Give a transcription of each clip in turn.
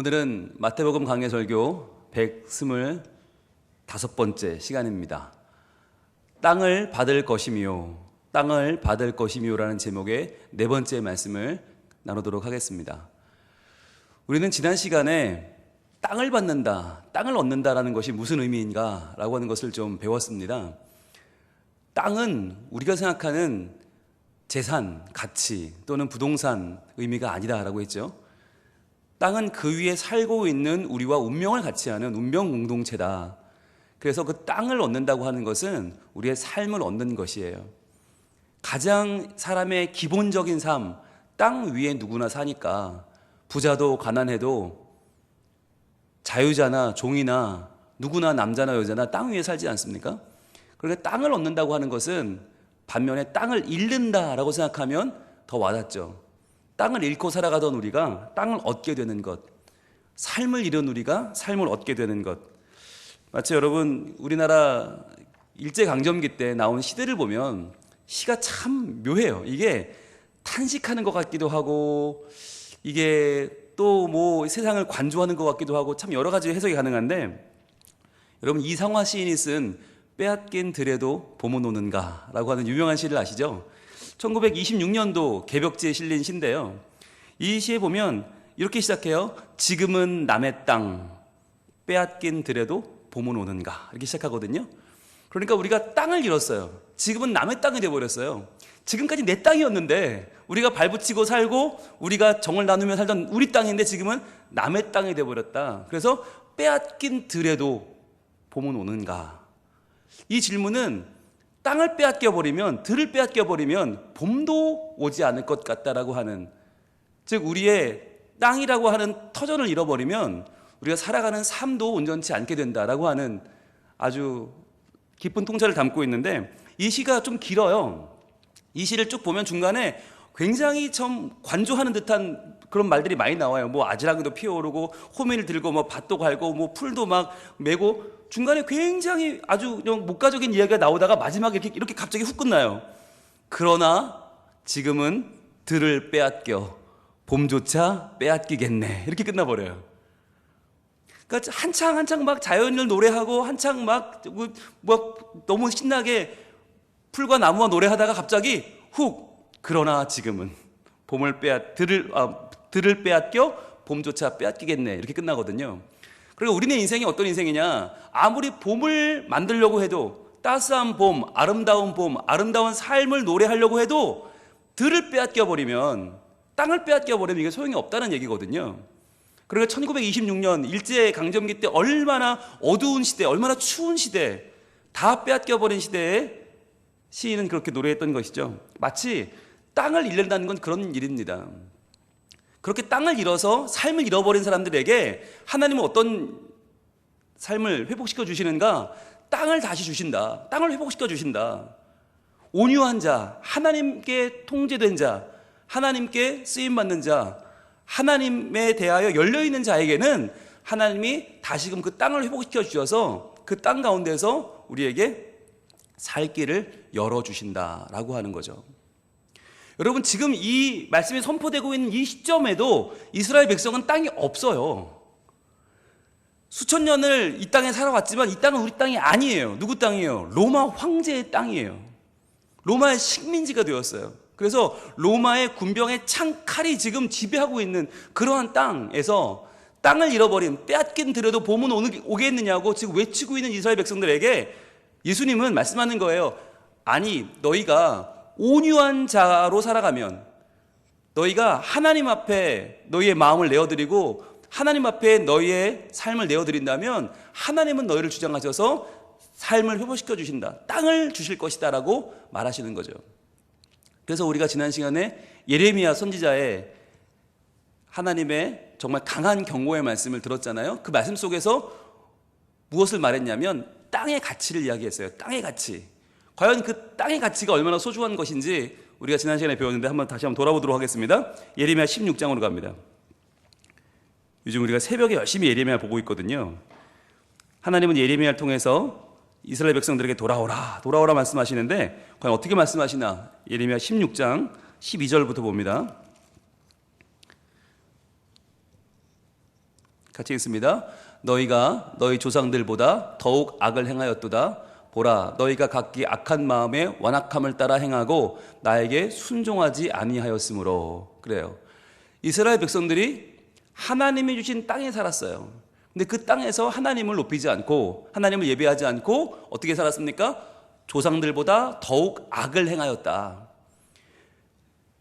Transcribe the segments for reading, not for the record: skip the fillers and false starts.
오늘은 마태복음 강해 설교 125번째 시간입니다. 땅을 받을 것이미요, 땅을 받을 것이미요라는 제목의 네 번째 말씀을 나누도록 하겠습니다. 우리는 지난 시간에 땅을 받는다, 땅을 얻는다라는 것이 무슨 의미인가 라고 하는 것을 좀 배웠습니다. 땅은 우리가 생각하는 재산, 가치 또는 부동산 의미가 아니다라고 했죠. 땅은 그 위에 살고 있는 우리와 운명을 같이 하는 운명 공동체다. 그래서 그 땅을 얻는다고 하는 것은 우리의 삶을 얻는 것이에요. 가장 사람의 기본적인 삶, 땅 위에 누구나 사니까 부자도 가난해도 자유자나 종이나 누구나 남자나 여자나 땅 위에 살지 않습니까? 그러니까 땅을 얻는다고 하는 것은 반면에 땅을 잃는다라고 생각하면 더 와닿죠. 땅을 잃고 살아가던 우리가 땅을 얻게 되는 것, 삶을 잃은 우리가 삶을 얻게 되는 것. 마치 여러분 우리나라 일제강점기 때 나온 시대를 보면 시가 참 묘해요. 이게 탄식하는 것 같기도 하고 이게 또 뭐 세상을 관조하는 것 같기도 하고 참 여러 가지 해석이 가능한데, 여러분 이상화 시인이 쓴 빼앗긴 들에도 봄은 오는가 라고 하는 유명한 시를 아시죠? 1926년도 개벽지에 실린 시인데요, 이 시에 보면 이렇게 시작해요. 지금은 남의 땅 빼앗긴 들에도 봄은 오는가, 이렇게 시작하거든요. 그러니까 우리가 땅을 잃었어요. 지금은 남의 땅이 되어버렸어요. 지금까지 내 땅이었는데, 우리가 발붙이고 살고 우리가 정을 나누며 살던 우리 땅인데 지금은 남의 땅이 되어버렸다. 그래서 빼앗긴 들에도 봄은 오는가. 이 질문은 땅을 빼앗겨버리면, 들을 빼앗겨버리면 봄도 오지 않을 것 같다라고 하는, 즉 우리의 땅이라고 하는 터전을 잃어버리면 우리가 살아가는 삶도 온전치 않게 된다라고 하는 아주 깊은 통찰을 담고 있는데, 이 시가 좀 길어요. 이 시를 쭉 보면 중간에 굉장히 좀 관조하는 듯한 그런 말들이 많이 나와요. 뭐 아지랑이도 피어오르고 호미를 들고 뭐 밭도 갈고 뭐 풀도 막 메고, 중간에 굉장히 아주 그냥 목가적인 이야기가 나오다가 마지막에 이렇게 갑자기 훅 끝나요. 그러나 지금은 들을 빼앗겨 봄조차 빼앗기겠네, 이렇게 끝나버려요. 그러니까 한창 막 자연을 노래하고 한창 막 너무 신나게 풀과 나무와 노래하다가 갑자기 훅, 그러나 지금은 들을 빼앗겨 봄조차 빼앗기겠네, 이렇게 끝나거든요. 그리고 우리네 인생이 어떤 인생이냐, 아무리 봄을 만들려고 해도, 따스한 봄, 아름다운 삶을 노래하려고 해도 들을 빼앗겨버리면, 땅을 빼앗겨버리면 이게 소용이 없다는 얘기거든요. 그러니까 1926년 일제강점기 때 얼마나 어두운 시대, 얼마나 추운 시대, 다 빼앗겨버린 시대에 시인은 그렇게 노래했던 것이죠. 마치 땅을 잃는다는 건 그런 일입니다. 그렇게 땅을 잃어서 삶을 잃어버린 사람들에게 하나님은 어떤 삶을 회복시켜 주시는가? 땅을 다시 주신다. 땅을 회복시켜 주신다. 온유한 자, 하나님께 통제된 자, 하나님께 쓰임받는 자, 하나님에 대하여 열려있는 자에게는 하나님이 다시금 그 땅을 회복시켜 주셔서 그 땅 가운데서 우리에게 살 길을 열어주신다라고 하는 거죠. 여러분, 지금 이 말씀이 선포되고 있는 이 시점에도 이스라엘 백성은 땅이 없어요. 수천 년을 이 땅에 살아왔지만 이 땅은 우리 땅이 아니에요. 누구 땅이에요? 로마 황제의 땅이에요. 로마의 식민지가 되었어요. 그래서 로마의 군병의 창칼이 지금 지배하고 있는 그러한 땅에서 땅을 잃어버린, 빼앗긴 들에도 봄은 오겠느냐고 지금 외치고 있는 이스라엘 백성들에게 예수님은 말씀하는 거예요. 아니, 너희가 온유한 자로 살아가면, 너희가 하나님 앞에 너희의 마음을 내어드리고 하나님 앞에 너희의 삶을 내어드린다면 하나님은 너희를 주장하셔서 삶을 회복시켜 주신다, 땅을 주실 것이다 라고 말하시는 거죠. 그래서 우리가 지난 시간에 예레미야 선지자의 하나님의 정말 강한 경고의 말씀을 들었잖아요. 그 말씀 속에서 무엇을 말했냐면 땅의 가치를 이야기했어요. 땅의 가치. 과연 그 땅의 가치가 얼마나 소중한 것인지 우리가 지난 시간에 배웠는데 다시 한번 돌아보도록 하겠습니다. 예레미야 16장으로 갑니다. 요즘 우리가 새벽에 열심히 예레미야 보고 있거든요. 하나님은 예레미야를 통해서 이스라엘 백성들에게 돌아오라 말씀하시는데 과연 어떻게 말씀하시나? 예레미야 16장 12절부터 봅니다. 같이 읽습니다. 너희가 너희 조상들보다 더욱 악을 행하였도다. 보라, 너희가 각기 악한 마음에 완악함을 따라 행하고 나에게 순종하지 아니하였으므로. 그래요. 이스라엘 백성들이 하나님이 주신 땅에 살았어요. 근데 그 땅에서 하나님을 높이지 않고 하나님을 예배하지 않고 어떻게 살았습니까? 조상들보다 더욱 악을 행하였다.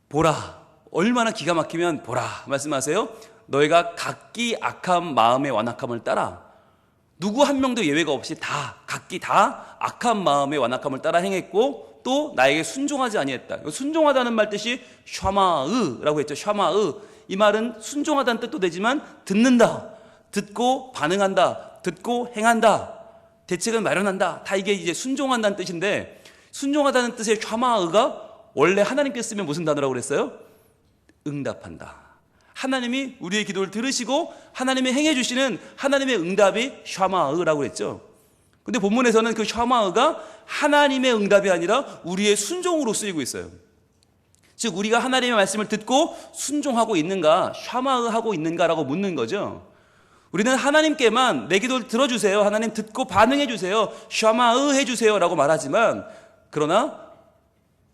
보라, 얼마나 기가 막히면 보라 말씀하세요. 너희가 각기 악한 마음의 완악함을 따라, 누구 한 명도 예외가 없이 각기 다 악한 마음의 완악함을 따라 행했고 또 나에게 순종하지 아니했다. 순종하다는 말 뜻이 샤마으라고 했죠. 샤마으. 이 말은 순종하다는 뜻도 되지만 듣는다, 듣고 반응한다, 듣고 행한다, 대책을 마련한다, 다 이게 이제 순종한다는 뜻인데, 순종하다는 뜻의 샤마으가 원래 하나님께 쓰면 무슨 단어라고 그랬어요? 응답한다. 하나님이 우리의 기도를 들으시고 하나님이 행해 주시는 하나님의 응답이 샤마으라고 그랬죠. 근데 본문에서는 그 샤마으가 하나님의 응답이 아니라 우리의 순종으로 쓰이고 있어요. 즉 우리가 하나님의 말씀을 듣고 순종하고 있는가, 샤마으하고 있는가라고 묻는 거죠. 우리는 하나님께만 내 기도를 들어주세요, 하나님 듣고 반응해 주세요, 샤마으 해주세요 라고 말하지만, 그러나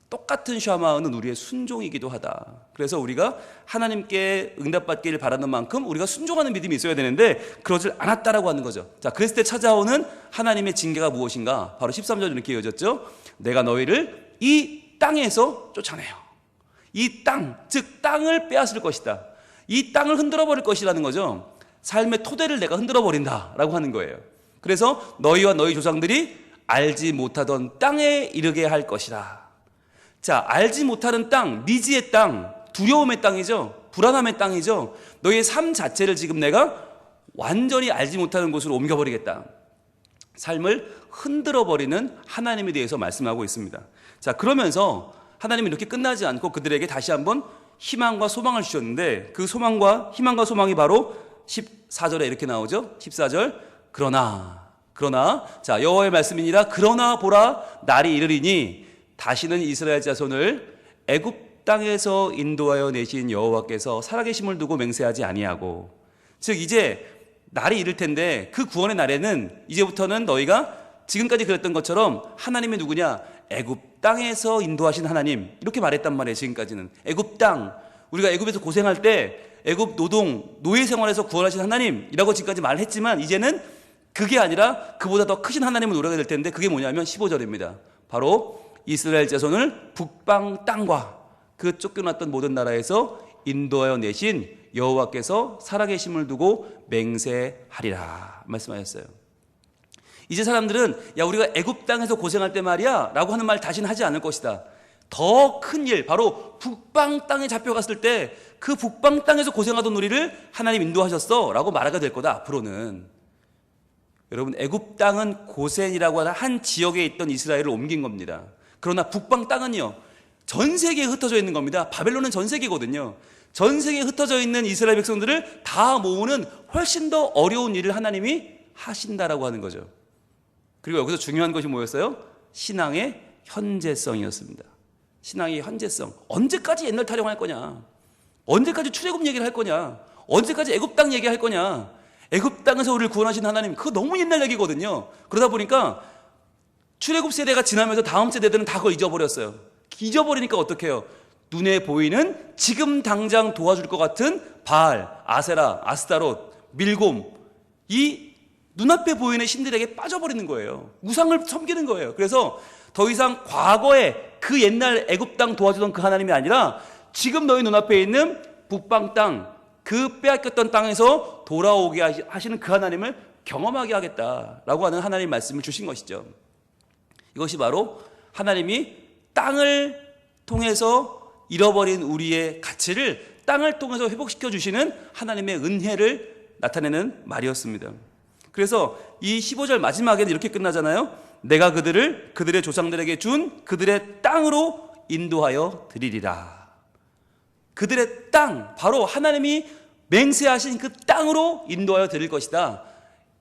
똑같은 샤마으는 우리의 순종이기도 하다. 그래서 우리가 하나님께 응답받기를 바라는 만큼 우리가 순종하는 믿음이 있어야 되는데 그러질 않았다라고 하는 거죠. 자, 그랬을 때 찾아오는 하나님의 징계가 무엇인가? 바로 13절 이렇게 이어졌죠. 내가 너희를 이 땅에서 쫓아내요. 이 땅, 즉 땅을 빼앗을 것이다. 이 땅을 흔들어 버릴 것이라는 거죠. 삶의 토대를 내가 흔들어 버린다라고 하는 거예요. 그래서 너희와 너희 조상들이 알지 못하던 땅에 이르게 할 것이다. 자, 알지 못하는 땅, 미지의 땅, 두려움의 땅이죠. 불안함의 땅이죠. 너희의 삶 자체를 지금 내가 완전히 알지 못하는 곳으로 옮겨버리겠다. 삶을 흔들어버리는 하나님에 대해서 말씀하고 있습니다. 자, 그러면서 하나님이 이렇게 끝나지 않고 그들에게 다시 한번 희망과 소망을 주셨는데, 그 소망과 희망과 소망이 바로 14절에 이렇게 나오죠. 14절, 그러나 자, 여호와의 말씀이니라. 그러나 보라, 날이 이르리니 다시는 이스라엘 자손을 애굽 땅에서 인도하여 내신 여호와께서 살아계심을 두고 맹세하지 아니하고. 즉 이제 날이 이를 텐데 그 구원의 날에는 이제부터는 너희가 지금까지 그랬던 것처럼 하나님이 누구냐? 애굽 땅에서 인도하신 하나님, 이렇게 말했단 말이에요. 지금까지는 애굽 땅, 우리가 애굽에서 고생할 때 애굽 노동, 노예 생활에서 구원하신 하나님이라고 지금까지 말했지만 이제는 그게 아니라 그보다 더 크신 하나님을 노래가 될 텐데, 그게 뭐냐면 15절입니다. 바로 이스라엘 자손을 북방 땅과 그 쫓겨났던 모든 나라에서 인도하여 내신 여호와께서 살아계심을 두고 맹세하리라 말씀하셨어요. 이제 사람들은 야, 우리가 애굽 땅에서 고생할 때 말이야 라고 하는 말 다시는 하지 않을 것이다. 더 큰 일, 바로 북방 땅에 잡혀갔을 때 그 북방 땅에서 고생하던 우리를 하나님 인도하셨어 라고 말하게 될 거다. 앞으로는 여러분, 애굽 땅은 고센이라고 하는 한 지역에 있던 이스라엘을 옮긴 겁니다. 그러나 북방 땅은요, 전 세계에 흩어져 있는 겁니다. 바벨론은 전 세계거든요. 전 세계에 흩어져 있는 이스라엘 백성들을 다 모으는 훨씬 더 어려운 일을 하나님이 하신다라고 하는 거죠. 그리고 여기서 중요한 것이 뭐였어요? 신앙의 현재성이었습니다. 신앙의 현재성. 언제까지 옛날 타령할 거냐? 언제까지 출애굽 얘기를 할 거냐? 언제까지 애굽 땅 얘기할 거냐? 애굽 땅에서 우리를 구원하신 하나님, 그거 너무 옛날 얘기거든요. 그러다 보니까 출애굽 세대가 지나면서 다음 세대들은 다 그걸 잊어버렸어요. 잊어버리니까 어떻게 해요? 눈에 보이는 지금 당장 도와줄 것 같은 바알, 아세라, 아스타롯, 밀곰, 이 눈앞에 보이는 신들에게 빠져버리는 거예요. 우상을 섬기는 거예요. 그래서 더 이상 과거에 그 옛날 애굽 땅 도와주던 그 하나님이 아니라 지금 너희 눈앞에 있는 북방 땅, 그 빼앗겼던 땅에서 돌아오게 하시는 그 하나님을 경험하게 하겠다라고 하는 하나님 말씀을 주신 것이죠. 이것이 바로 하나님이 땅을 통해서 잃어버린 우리의 가치를 땅을 통해서 회복시켜 주시는 하나님의 은혜를 나타내는 말이었습니다. 그래서 이 15절 마지막에는 이렇게 끝나잖아요. 내가 그들의 조상들에게 준 그들의 땅으로 인도하여 드리리라. 그들의 땅, 바로 하나님이 맹세하신 그 땅으로 인도하여 드릴 것이다.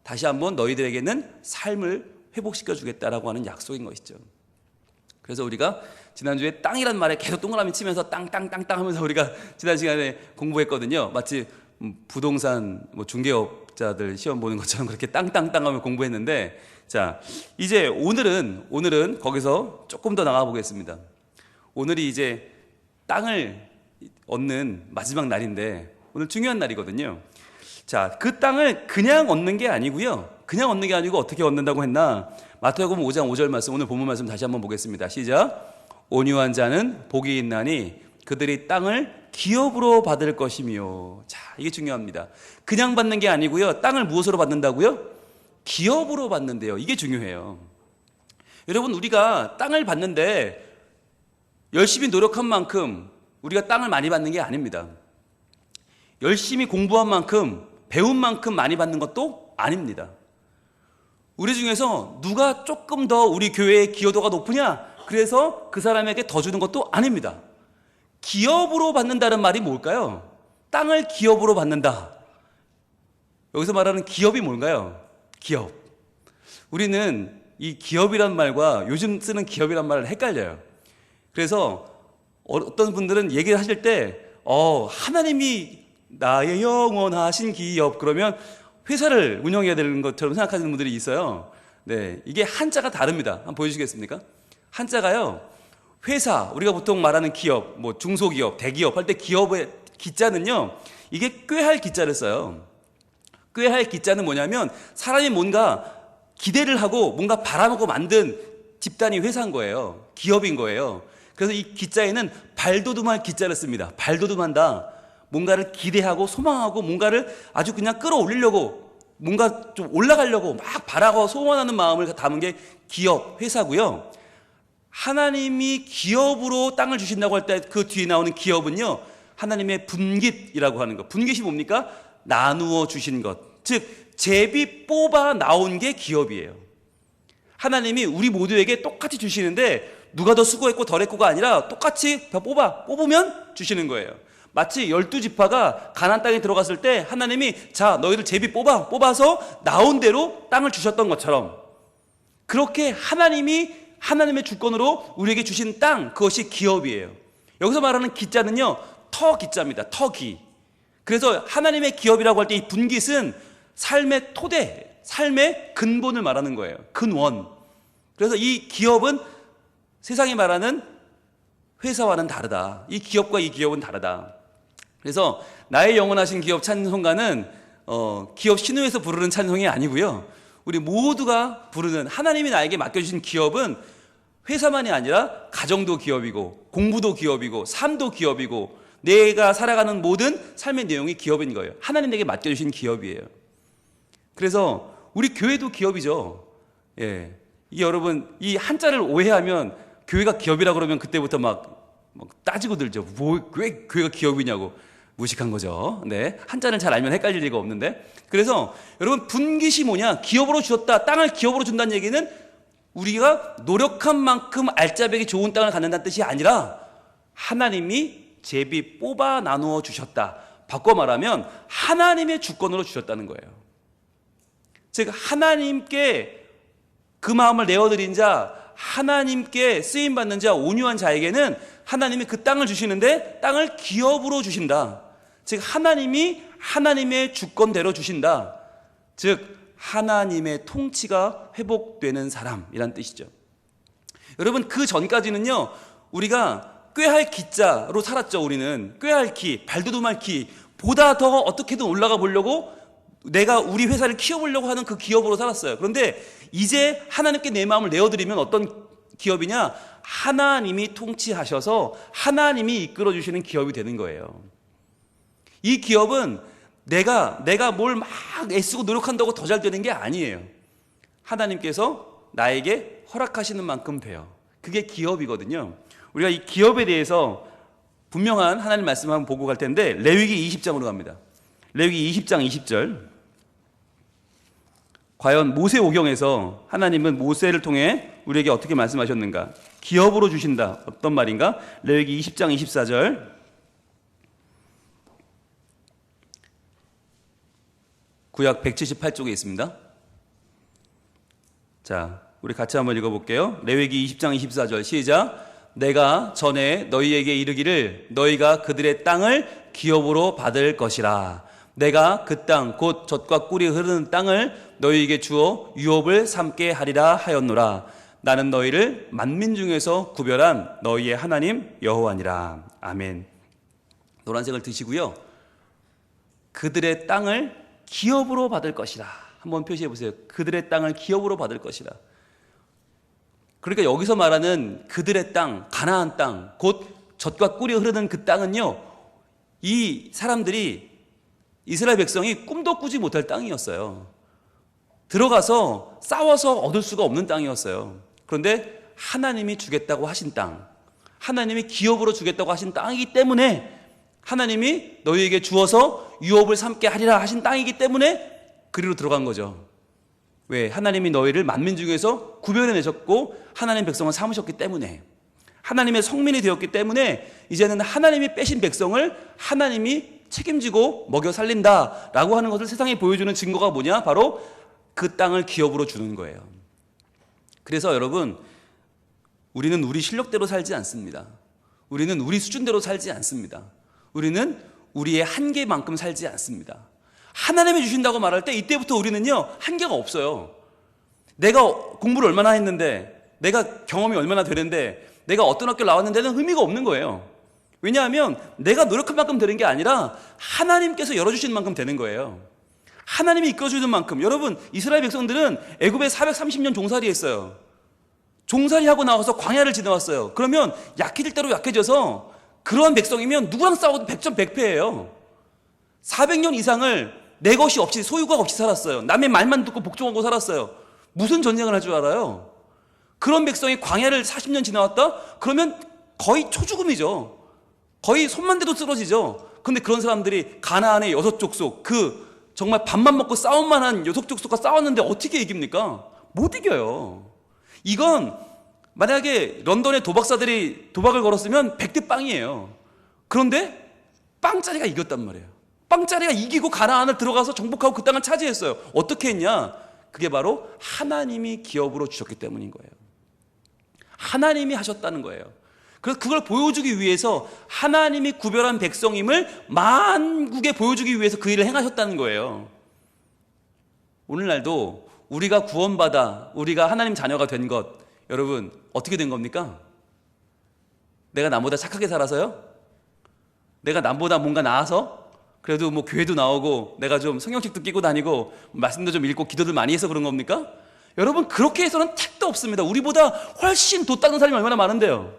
다시 한번 너희들에게는 삶을 회복시켜 주겠다라고 하는 약속인 것이죠. 그래서 우리가 지난주에 땅이란 말에 계속 동그라미 치면서 땅 하면서 우리가 지난 시간에 공부했거든요. 마치 부동산 중개업 기업자들 시험 보는 것처럼 그렇게 땅땅땅 하면 공부했는데, 자, 이제 오늘은 거기서 조금 더 나가 보겠습니다. 오늘이 이제 땅을 얻는 마지막 날인데, 오늘 중요한 날이거든요. 자, 그 땅을 그냥 얻는 게 아니고요. 그냥 얻는 게 아니고 어떻게 얻는다고 했나? 마태복음 5장 5절 말씀, 오늘 본문 말씀 다시 한번 보겠습니다. 시작. 온유한 자는 복이 있나니 그들이 땅을 기업으로 받을 것이며. 자, 이게 중요합니다. 그냥 받는 게 아니고요. 땅을 무엇으로 받는다고요? 기업으로 받는데요. 이게 중요해요. 여러분, 우리가 땅을 받는데 열심히 노력한 만큼 우리가 땅을 많이 받는 게 아닙니다. 열심히 공부한 만큼, 배운 만큼 많이 받는 것도 아닙니다. 우리 중에서 누가 조금 더 우리 교회의 기여도가 높으냐? 그래서 그 사람에게 더 주는 것도 아닙니다. 기업으로 받는다는 말이 뭘까요? 땅을 기업으로 받는다. 여기서 말하는 기업이 뭔가요? 기업. 우리는 이 기업이란 말과 요즘 쓰는 기업이란 말을 헷갈려요. 그래서 어떤 분들은 얘기를 하실 때 하나님이 나의 영원하신 기업, 그러면 회사를 운영해야 되는 것처럼 생각하시는 분들이 있어요. 네, 이게 한자가 다릅니다. 한번 보여주시겠습니까? 한자가요, 회사, 우리가 보통 말하는 기업, 뭐 중소기업, 대기업 할 때 기업의 기자는요, 이게 꾀할 기자를 써요. 꾀할 기자는 뭐냐면 사람이 뭔가 기대를 하고 뭔가 바라보고 만든 집단이 회사인 거예요. 기업인 거예요. 그래서 이 기자에는 발돋움할 기자를 씁니다. 발돋움한다. 뭔가를 기대하고 소망하고 뭔가를 아주 그냥 끌어올리려고, 뭔가 좀 올라가려고 막 바라고 소원하는 마음을 담은 게 기업, 회사고요. 하나님이 기업으로 땅을 주신다고 할 때 그 뒤에 나오는 기업은요, 하나님의 분깃이라고 하는 것. 분깃이 뭡니까? 나누어 주신 것. 즉 제비 뽑아 나온 게 기업이에요. 하나님이 우리 모두에게 똑같이 주시는데 누가 더 수고했고 덜 했고가 아니라 똑같이 다 뽑으면 주시는 거예요. 마치 12지파가 가나안 땅에 들어갔을 때 하나님이 자, 너희들 제비 뽑아서 나온 대로 땅을 주셨던 것처럼, 그렇게 하나님의 주권으로 우리에게 주신 땅, 그것이 기업이에요. 여기서 말하는 기자는요, 터 기자입니다. 터기. 그래서 하나님의 기업이라고 할 때 이 분깃은 삶의 토대, 삶의 근본을 말하는 거예요. 근원. 그래서 이 기업은 세상이 말하는 회사와는 다르다. 이 기업과 이 기업은 다르다. 그래서 나의 영원하신 기업 찬송가는 기업 신우에서 부르는 찬송이 아니고요. 우리 모두가 부르는, 하나님이 나에게 맡겨주신 기업은 회사만이 아니라 가정도 기업이고 공부도 기업이고 삶도 기업이고 내가 살아가는 모든 삶의 내용이 기업인 거예요. 하나님 내게 맡겨주신 기업이에요. 그래서 우리 교회도 기업이죠. 예. 여러분, 이 한자를 오해하면 교회가 기업이라고 그러면 그때부터 막 따지고 들죠. 왜 교회가 기업이냐고. 무식한 거죠. 네. 한자를 잘 알면 헷갈릴 리가 없는데. 그래서 여러분, 분깃이 뭐냐? 기업으로 주셨다. 땅을 기업으로 준다는 얘기는 우리가 노력한 만큼 알짜배기 좋은 땅을 갖는다는 뜻이 아니라 하나님이 제비 뽑아 나누어 주셨다. 바꿔 말하면 하나님의 주권으로 주셨다는 거예요. 즉 하나님께 그 마음을 내어드린 자, 하나님께 쓰임받는 자, 온유한 자에게는 하나님이 그 땅을 주시는데 땅을 기업으로 주신다. 즉 하나님이 하나님의 주권대로 주신다. 즉 하나님의 통치가 회복되는 사람이란 뜻이죠. 여러분, 그 전까지는요, 우리가 꾀할 기자로 살았죠. 우리는 꾀할 기, 발돋움할 기, 보다 더 어떻게든 올라가 보려고 내가 우리 회사를 키워보려고 하는 그 기업으로 살았어요. 그런데 이제 하나님께 내 마음을 내어드리면 어떤 기업이냐? 하나님이 통치하셔서 하나님이 이끌어주시는 기업이 되는 거예요. 이 기업은 내가 뭘 막 애쓰고 노력한다고 더 잘 되는 게 아니에요. 하나님께서 나에게 허락하시는 만큼 돼요. 그게 기업이거든요. 우리가 이 기업에 대해서 분명한 하나님 말씀을 한번 보고 갈 텐데, 레위기 20장으로 갑니다. 레위기 20장 20절. 과연 모세 오경에서 하나님은 모세를 통해 우리에게 어떻게 말씀하셨는가? 기업으로 주신다. 어떤 말인가? 레위기 20장 24절. 구약 178쪽에 있습니다. 자, 우리 같이 한번 읽어볼게요. 레위기 20장 24절 시작. 내가 전에 너희에게 이르기를 너희가 그들의 땅을 기업으로 받을 것이라. 내가 그 땅 곧 젖과 꿀이 흐르는 땅을 너희에게 주어 유업을 삼게 하리라 하였노라. 나는 너희를 만민 중에서 구별한 너희의 하나님 여호와니라. 아멘. 노란색을 드시고요. 그들의 땅을 기업으로 받을 것이라. 한번 표시해 보세요. 그들의 땅을 기업으로 받을 것이라. 그러니까 여기서 말하는 그들의 땅, 가나안 땅, 곧 젖과 꿀이 흐르는 그 땅은요, 이 사람들이, 이스라엘 백성이 꿈도 꾸지 못할 땅이었어요. 들어가서 싸워서 얻을 수가 없는 땅이었어요. 그런데 하나님이 주겠다고 하신 땅, 하나님이 기업으로 주겠다고 하신 땅이기 때문에, 하나님이 너희에게 주어서 유업을 삼게 하리라 하신 땅이기 때문에 그리로 들어간 거죠. 왜? 하나님이 너희를 만민 중에서 구별해내셨고 하나님 백성을 삼으셨기 때문에, 하나님의 성민이 되었기 때문에 이제는 하나님이 빼신 백성을 하나님이 책임지고 먹여 살린다라고 하는 것을 세상에 보여주는 증거가 뭐냐? 바로 그 땅을 기업으로 주는 거예요. 그래서 여러분, 우리는 우리 실력대로 살지 않습니다. 우리는 우리 수준대로 살지 않습니다. 우리는 우리의 한계만큼 살지 않습니다. 하나님이 주신다고 말할 때 이때부터 우리는요, 한계가 없어요. 내가 공부를 얼마나 했는데, 내가 경험이 얼마나 되는데, 내가 어떤 학교 나왔는데는 의미가 없는 거예요. 왜냐하면 내가 노력한 만큼 되는 게 아니라 하나님께서 열어주시는 만큼 되는 거예요. 하나님이 이끌어주는 만큼. 여러분, 이스라엘 백성들은 애굽에 430년 종살이 했어요. 종살이하고 나와서 광야를 지나왔어요. 그러면 약해질 대로 약해져서, 그러한 백성이면 누구랑 싸워도 100점 100패예요. 400년 이상을 내 것이 없이, 소유가 없이 살았어요. 남의 말만 듣고 복종하고 살았어요. 무슨 전쟁을 할 줄 알아요? 그런 백성이 광야를 40년 지나왔다? 그러면 거의 초죽음이죠. 거의 손만 대도 쓰러지죠. 그런데 그런 사람들이 가나안의 6족속, 그 정말 밥만 먹고 싸움만 한 6족속과 싸웠는데 어떻게 이깁니까? 못 이겨요. 이건 만약에 런던의 도박사들이 도박을 걸었으면 100대 빵이에요. 그런데 빵짜리가 이겼단 말이에요. 빵짜리가 이기고 가나안을 들어가서 정복하고 그 땅을 차지했어요. 어떻게 했냐? 그게 바로 하나님이 기업으로 주셨기 때문인 거예요. 하나님이 하셨다는 거예요. 그래서 그걸 보여주기 위해서, 하나님이 구별한 백성임을 만국에 보여주기 위해서 그 일을 행하셨다는 거예요. 오늘날도 우리가 구원받아, 우리가 하나님 자녀가 된 것, 여러분 어떻게 된 겁니까? 내가 남보다 착하게 살아서요? 내가 남보다 뭔가 나아서? 그래도 뭐 교회도 나오고 내가 좀 성경책도 끼고 다니고 말씀도 좀 읽고 기도를 많이 해서 그런 겁니까? 여러분, 그렇게 해서는 택도 없습니다. 우리보다 훨씬 도 닦는 사람이 얼마나 많은데요.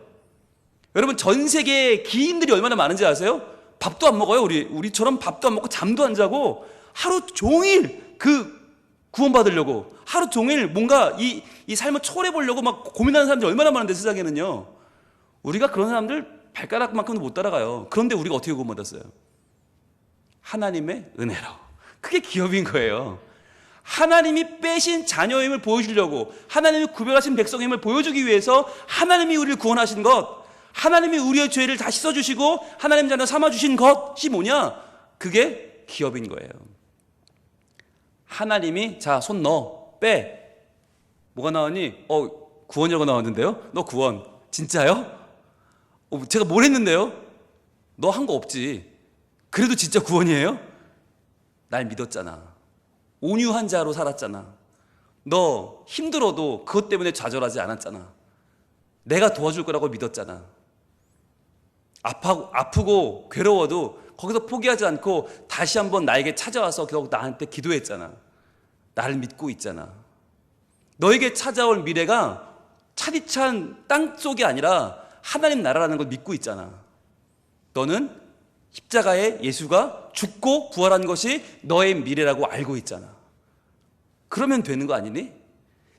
여러분, 전 세계에 기인들이 얼마나 많은지 아세요? 밥도 안 먹어요. 우리처럼 밥도 안 먹고 잠도 안 자고 하루 종일 구원받으려고 하루 종일 뭔가 이 삶을 초월해 보려고 막 고민하는 사람들이 얼마나 많은데, 세상에는요. 우리가 그런 사람들 발가락만큼도 못 따라가요. 그런데 우리가 어떻게 구원받았어요? 하나님의 은혜로. 그게 기업인 거예요. 하나님이 빼신 자녀임을 보여주려고, 하나님이 구별하신 백성임을 보여주기 위해서 하나님이 우리를 구원하신 것, 하나님이 우리의 죄를 다 씻어주시고 하나님 자녀 삼아주신 것이 뭐냐? 그게 기업인 거예요. 하나님이 자, 손 넣어, 빼. 뭐가 나왔니? 구원이라고 나왔는데요? 너 구원. 진짜요? 제가 뭘 했는데요? 너 한 거 없지. 그래도 진짜 구원이에요? 날 믿었잖아. 온유한 자로 살았잖아. 너 힘들어도 그것 때문에 좌절하지 않았잖아. 내가 도와줄 거라고 믿었잖아. 아프고 괴로워도 거기서 포기하지 않고 다시 한번 나에게 찾아와서 결국 나한테 기도했잖아. 나를 믿고 있잖아. 너에게 찾아올 미래가 차디찬 땅속이 아니라 하나님 나라라는 걸 믿고 있잖아. 너는 십자가에 예수가 죽고 부활한 것이 너의 미래라고 알고 있잖아. 그러면 되는 거 아니니?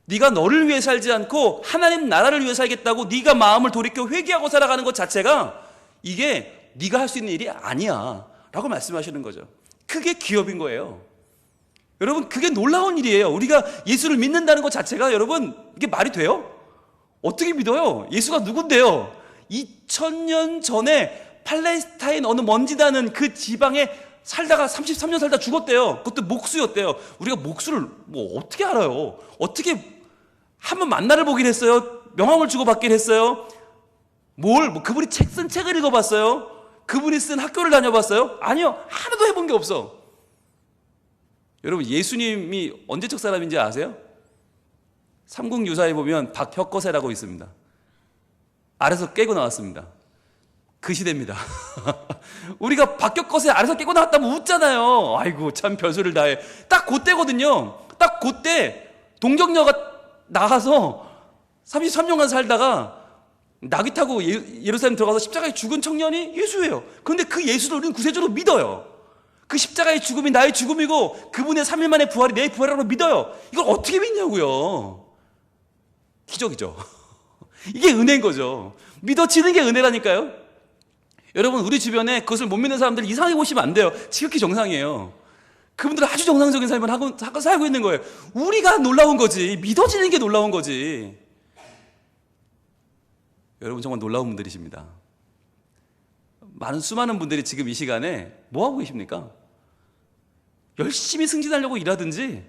네가 너를 위해 살지 않고 하나님 나라를 위해 살겠다고 네가 마음을 돌이켜 회개하고 살아가는 것 자체가, 이게 네가 할 수 있는 일이 아니야 라고 말씀하시는 거죠. 그게 기업인 거예요. 여러분, 그게 놀라운 일이에요. 우리가 예수를 믿는다는 것 자체가, 여러분, 이게 말이 돼요? 어떻게 믿어요? 예수가 누군데요? 2000년 전에 팔레스타인 어느 먼지나는 그 지방에 살다가 33년 살다 죽었대요. 그것도 목수였대요. 우리가 목수를 뭐 어떻게 알아요? 어떻게 한번 만나를 보긴 했어요? 명함을 주고받긴 했어요? 그분이 쓴 책을 읽어봤어요? 그분이 쓴 학교를 다녀봤어요? 아니요. 하나도 해본 게 없어. 여러분, 예수님이 언제적 사람인지 아세요? 삼국유사에 보면 박혁거세라고 있습니다. 아래서 깨고 나왔습니다. 그 시대입니다. 우리가 박혁거세 아래서 깨고 나왔다면 웃잖아요. 아이고 참 별소리를 다해. 딱 그때거든요. 딱 그때 동정녀가 나가서 33년간 살다가 나귀 타고 예루살렘 들어가서 십자가에 죽은 청년이 예수예요. 그런데 그 예수를 우리는 구세주로 믿어요. 그 십자가의 죽음이 나의 죽음이고 그분의 3일 만에 부활이 내 부활이라고 믿어요. 이걸 어떻게 믿냐고요. 기적이죠. 이게 은혜인 거죠. 믿어지는 게 은혜라니까요. 여러분, 우리 주변에 그것을 못 믿는 사람들 이상하게 보시면 안 돼요. 지극히 정상이에요. 그분들은 아주 정상적인 삶을 하고 살고 있는 거예요. 우리가 놀라운 거지. 믿어지는 게 놀라운 거지. 여러분, 정말 놀라운 분들이십니다. 수많은 분들이 지금 이 시간에 뭐 하고 계십니까? 열심히 승진하려고 일하든지,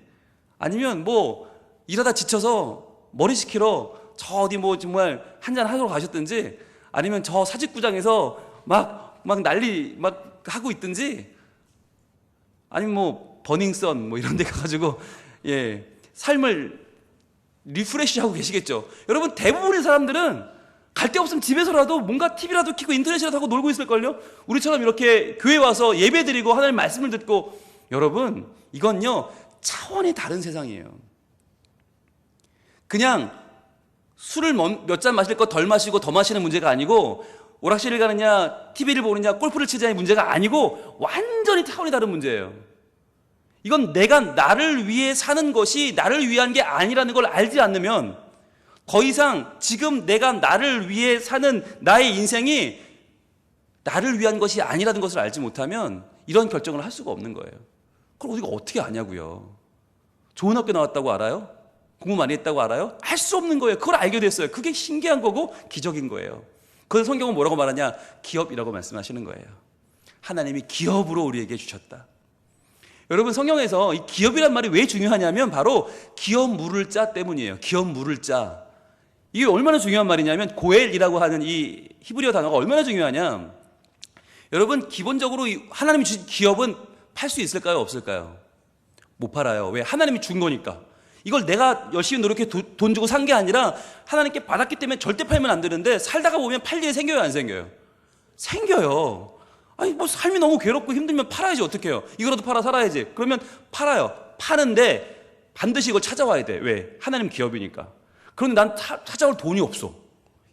아니면 뭐 일하다 지쳐서 머리 식히러 저 어디 뭐 정말 한잔 하러 가셨든지, 아니면 저 사직구장에서 막 난리 막 하고 있든지, 아니면 뭐 버닝썬 뭐 이런 데 가가지고 삶을 리프레시하고 계시겠죠. 여러분, 대부분의 사람들은 갈 데 없으면 집에서라도 뭔가 TV라도 켜고 인터넷이라도 하고 놀고 있을걸요. 우리처럼 이렇게 교회 와서 예배 드리고 하나님 말씀을 듣고. 여러분, 이건요 차원이 다른 세상이에요. 그냥 술을 몇 잔 마실 거 덜 마시고 더 마시는 문제가 아니고, 오락실을 가느냐 TV를 보느냐 골프를 치자의 문제가 아니고, 완전히 차원이 다른 문제예요. 이건 내가 나를 위해 사는 것이 나를 위한 게 아니라는 걸 알지 않으면, 더 이상 지금 내가 나를 위해 사는 나의 인생이 나를 위한 것이 아니라는 것을 알지 못하면 이런 결정을 할 수가 없는 거예요. 그걸 우리가 어떻게 아냐고요. 좋은 학교 나왔다고 알아요? 공부 많이 했다고 알아요? 알 수 없는 거예요. 그걸 알게 됐어요. 그게 신기한 거고 기적인 거예요. 그래서 성경은 뭐라고 말하냐? 기업이라고 말씀하시는 거예요. 하나님이 기업으로 우리에게 주셨다. 여러분, 성경에서 이 기업이란 말이 왜 중요하냐면 바로 기업 물을 자 때문이에요. 기업 물을 자. 이게 얼마나 중요한 말이냐면, 고엘이라고 하는 이 히브리어 단어가 얼마나 중요하냐. 여러분, 기본적으로 하나님이 주신 기업은 팔 수 있을까요? 없을까요? 못 팔아요. 왜? 하나님이 준 거니까. 이걸 내가 열심히 노력해 돈 주고 산 게 아니라 하나님께 받았기 때문에 절대 팔면 안 되는데, 살다가 보면 팔 일이 생겨요, 안 생겨요? 생겨요. 아니 뭐 삶이 너무 괴롭고 힘들면 팔아야지. 어떡해요? 이거라도 팔아 살아야지. 그러면 팔아요. 파는데 반드시 이걸 찾아와야 돼. 왜? 하나님 기업이니까. 그런데 난 찾아올 돈이 없어.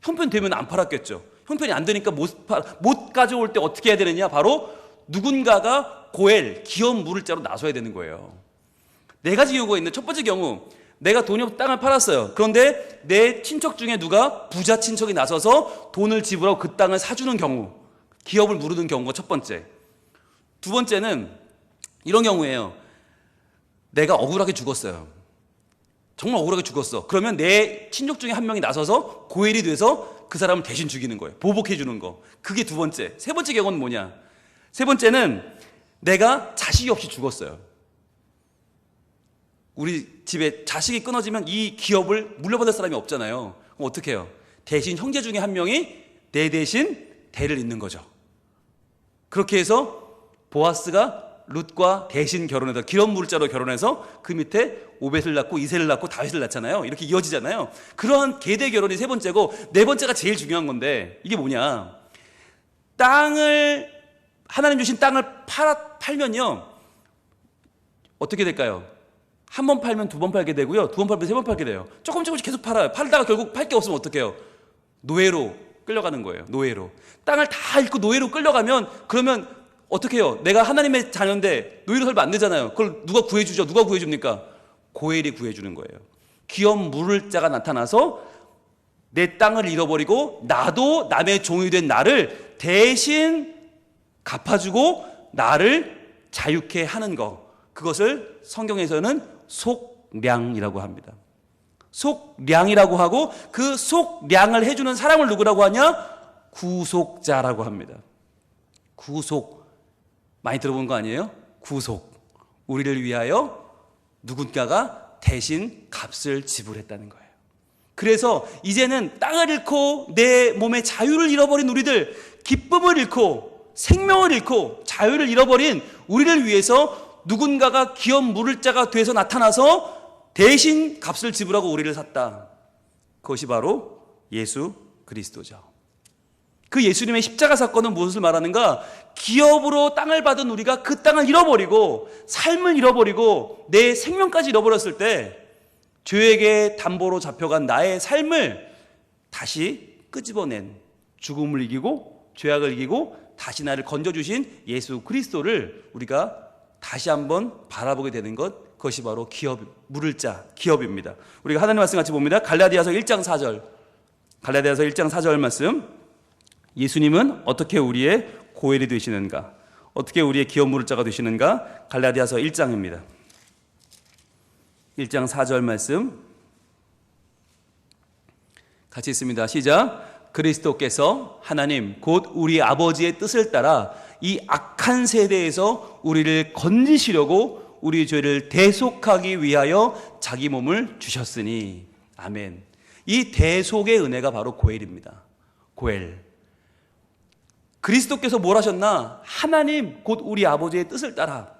형편 되면 안 팔았겠죠. 형편이 안 되니까 못 가져올 때 어떻게 해야 되느냐? 바로 누군가가 고엘, 기업 물을 자로 나서야 되는 거예요. 네 가지 경우가 있는데, 첫 번째 경우, 내가 돈이 없어 땅을 팔았어요. 그런데 내 친척 중에 누가 부자 친척이 나서서 돈을 지불하고 그 땅을 사주는 경우, 기업을 무르는 경우가 첫 번째. 두 번째는 이런 경우예요. 내가 억울하게 죽었어요. 정말 억울하게 죽었어. 그러면 내 친족 중에 한 명이 나서서 고엘이 돼서 그 사람을 대신 죽이는 거예요. 보복해 주는 거. 그게 두 번째. 세 번째 경우는 뭐냐? 세 번째는 내가 자식이 없이 죽었어요. 우리 집에 자식이 끊어지면 이 기업을 물려받을 사람이 없잖아요. 그럼 어떻게 해요? 대신 형제 중에 한 명이 내 대신 대를 잇는 거죠. 그렇게 해서 보아스가 룻과 대신 결혼해서, 기업 물자로 결혼해서 그 밑에 오벳을 낳고 이세를 낳고 다윗을 낳잖아요. 이렇게 이어지잖아요. 그러한 계대 결혼이 세 번째고, 네 번째가 제일 중요한 건데, 이게 뭐냐? 땅을, 하나님 주신 땅을 팔면요 어떻게 될까요? 한 번 팔면 두 번 팔게 되고요, 두 번 팔면 세 번 팔게 돼요. 조금씩 계속 팔아요. 팔다가 결국 팔 게 없으면 어떡해요? 노예로 끌려가는 거예요. 노예로. 땅을 다 잃고 노예로 끌려가면, 그러면 어떻게 해요? 내가 하나님의 자녀인데 노예로 살면 안 되잖아요. 그걸 누가 구해주죠? 누가 구해줍니까? 고엘이 구해주는 거예요. 기업 물을 자가 나타나서 내 땅을 잃어버리고 나도 남의 종이 된 나를 대신 갚아주고 나를 자유케 하는 거, 그것을 성경에서는 속량이라고 합니다. 속량이라고 하고, 그 속량을 해주는 사람을 누구라고 하냐? 구속자라고 합니다. 구속. 많이 들어본 거 아니에요? 구속. 우리를 위하여 누군가가 대신 값을 지불했다는 거예요. 그래서 이제는 땅을 잃고 내 몸의 자유를 잃어버린 우리들, 기쁨을 잃고 생명을 잃고 자유를 잃어버린 우리를 위해서 누군가가 기업 물을 자가 돼서 나타나서 대신 값을 지불하고 우리를 샀다. 그것이 바로 예수 그리스도죠. 그 예수님의 십자가 사건은 무엇을 말하는가? 기업으로 땅을 받은 우리가 그 땅을 잃어버리고 삶을 잃어버리고 내 생명까지 잃어버렸을 때 죄에게 담보로 잡혀간 나의 삶을 다시 끄집어낸, 죽음을 이기고 죄악을 이기고 다시 나를 건져주신 예수 그리스도를 우리가 다시 한번 바라보게 되는 것, 그것이 바로 기업, 물을 자, 기업입니다. 우리가 하나님 말씀 같이 봅니다. 갈라디아서 1장 4절. 갈라디아서 1장 4절 말씀. 예수님은 어떻게 우리의 고엘이 되시는가? 어떻게 우리의 기업 물을 자가 되시는가? 갈라디아서 1장입니다. 1장 4절 말씀 같이 있습니다. 시작. 그리스도께서 하나님 곧 우리 아버지의 뜻을 따라 이 악한 세대에서 우리를 건지시려고 우리 죄를 대속하기 위하여 자기 몸을 주셨으니. 아멘. 이 대속의 은혜가 바로 고엘입니다. 고엘. 그리스도께서 뭘 하셨나? 하나님 곧 우리 아버지의 뜻을 따라,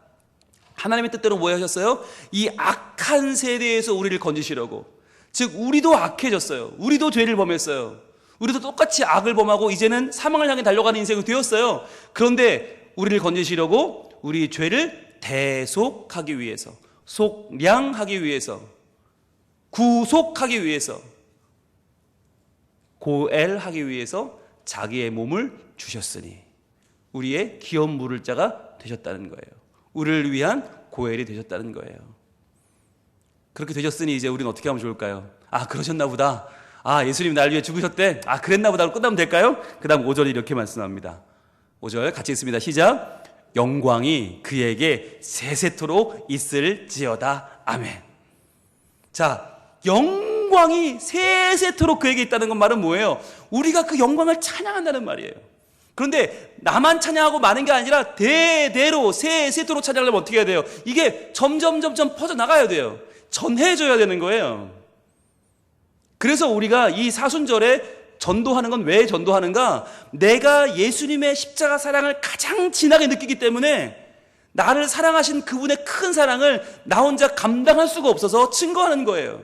하나님의 뜻대로 뭐 하셨어요? 이 악한 세대에서 우리를 건지시려고. 즉 우리도 악해졌어요. 우리도 죄를 범했어요. 우리도 똑같이 악을 범하고 이제는 사망을 향해 달려가는 인생이 되었어요. 그런데 우리를 건지시려고 우리 죄를 대속하기 위해서, 속량하기 위해서, 구속하기 위해서, 고엘하기 위해서 자기의 몸을 주셨으니 우리의 기업 물을 자가 되셨다는 거예요. 우리를 위한 고엘이 되셨다는 거예요. 그렇게 되셨으니 이제 우리는 어떻게 하면 좋을까요? 아, 그러셨나 보다. 아, 예수님 나를 위해 죽으셨대. 아, 그랬나 보다. 끝나면 될까요? 그 다음 5절이 이렇게 말씀합니다. 5절 같이 읽습니다. 시작. 영광이 그에게 세세토록 있을지어다. 아멘. 자, 영광이 세세토록 그에게 있다는 건 말은 뭐예요? 우리가 그 영광을 찬양한다는 말이에요. 그런데 나만 찬양하고 마는 게 아니라 대대로 세세토록 찬양하려면 어떻게 해야 돼요? 이게 점점 퍼져나가야 돼요. 전해줘야 되는 거예요. 그래서 우리가 이 사순절에 전도하는 건 왜 전도하는가? 내가 예수님의 십자가 사랑을 가장 진하게 느끼기 때문에 나를 사랑하신 그분의 큰 사랑을 나 혼자 감당할 수가 없어서 증거하는 거예요.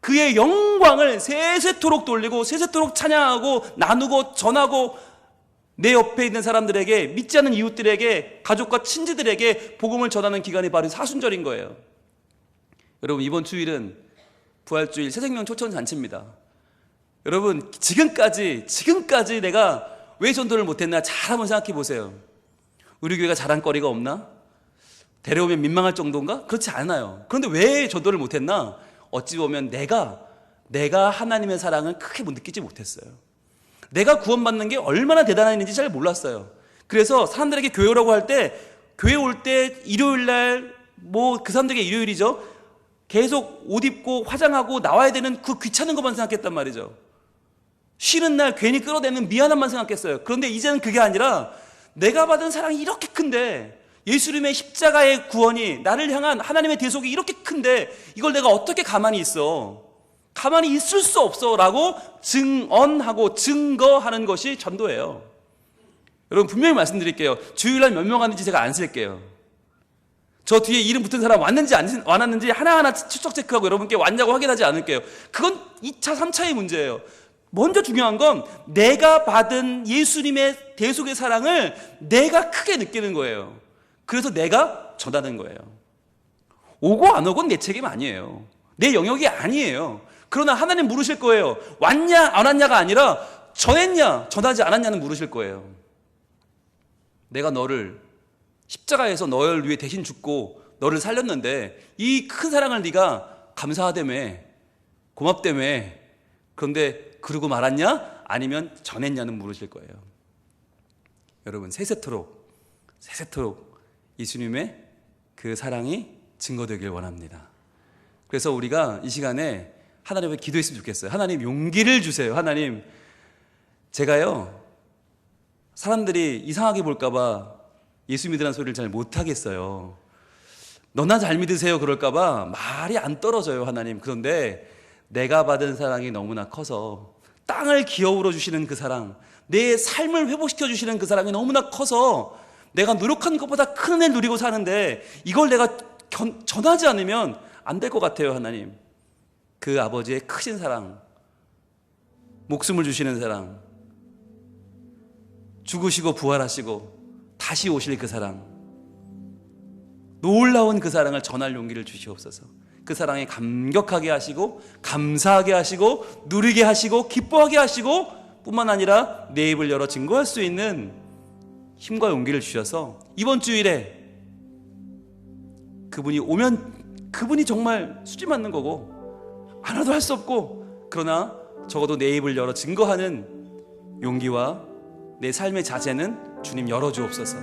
그의 영광을 세세토록 돌리고 세세토록 찬양하고 나누고 전하고 내 옆에 있는 사람들에게, 믿지 않는 이웃들에게, 가족과 친지들에게 복음을 전하는 기간이 바로 사순절인 거예요. 여러분, 이번 주일은 부활주일 새생명 초청잔치입니다. 여러분, 지금까지 내가 왜 전도를 못했나 잘 한번 생각해 보세요. 우리 교회가 자랑거리가 없나? 데려오면 민망할 정도인가? 그렇지 않아요. 그런데 왜 전도를 못했나? 어찌 보면 내가 하나님의 사랑을 크게 못 느끼지 못했어요. 내가 구원받는 게 얼마나 대단한 일인지 잘 몰랐어요. 그래서 사람들에게 교회 오라고 할 때, 교회 올 때 일요일날 그 사람들에게 일요일이죠. 계속 옷 입고 화장하고 나와야 되는 그 귀찮은 것만 생각했단 말이죠. 쉬는 날 괜히 끌어내는 미안함만 생각했어요. 그런데 이제는 그게 아니라 내가 받은 사랑이 이렇게 큰데, 예수님의 십자가의 구원이 나를 향한 하나님의 대속이 이렇게 큰데 이걸 내가 어떻게 가만히 있어? 가만히 있을 수 없어 라고 증언하고 증거하는 것이 전도예요. 여러분, 분명히 말씀드릴게요. 주일날 몇 명 왔는지 제가 안 셀게요. 저 뒤에 이름 붙은 사람 왔는지 안 왔는지 하나하나 추적 체크하고 여러분께 왔냐고 확인하지 않을게요. 그건 2차, 3차의 문제예요. 먼저 중요한 건 내가 받은 예수님의 대속의 사랑을 내가 크게 느끼는 거예요. 그래서 내가 전하는 거예요. 오고 안 오고는 내 책임 아니에요. 내 영역이 아니에요. 그러나 하나님 물으실 거예요. 왔냐 안 왔냐가 아니라 전했냐 전하지 않았냐는 물으실 거예요. 내가 너를 십자가에서 너를 위해 대신 죽고 너를 살렸는데 이 큰 사랑을 네가 감사하다며 고맙다며 그런데 그러고 말았냐 아니면 전했냐는 물으실 거예요. 여러분, 세세토록 예수님의 그 사랑이 증거되길 원합니다. 그래서 우리가 이 시간에 하나님 앞에 기도했으면 좋겠어요. 하나님, 용기를 주세요. 하나님, 제가요 사람들이 이상하게 볼까봐 예수 믿으라는 소리를 잘 못하겠어요. 너나 잘 믿으세요 그럴까봐 말이 안 떨어져요. 하나님, 그런데 내가 받은 사랑이 너무나 커서, 땅을 기어오르 주시는 그 사랑, 내 삶을 회복시켜 주시는 그 사랑이 너무나 커서 내가 노력한 것보다 큰 은혜를 누리고 사는데 이걸 내가 전하지 않으면 안 될 것 같아요. 하나님, 그 아버지의 크신 사랑, 목숨을 주시는 사랑, 죽으시고 부활하시고 다시 오실 그 사랑, 놀라운 그 사랑을 전할 용기를 주시옵소서. 그 사랑에 감격하게 하시고 감사하게 하시고 누리게 하시고 기뻐하게 하시고 뿐만 아니라 내 입을 열어 증거할 수 있는 힘과 용기를 주셔서 이번 주일에 그분이 오면 그분이 정말 수지 맞는 거고 하나도 할 수 없고, 그러나 적어도 내 입을 열어 증거하는 용기와 내 삶의 자세는 주님 열어주옵소서.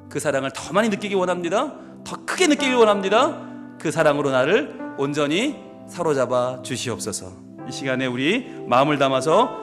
그 사랑을 더 많이 느끼기 원합니다. 더 크게 느끼기 원합니다. 그 사랑으로 나를 온전히 사로잡아 주시옵소서. 이 시간에 우리 마음을 담아서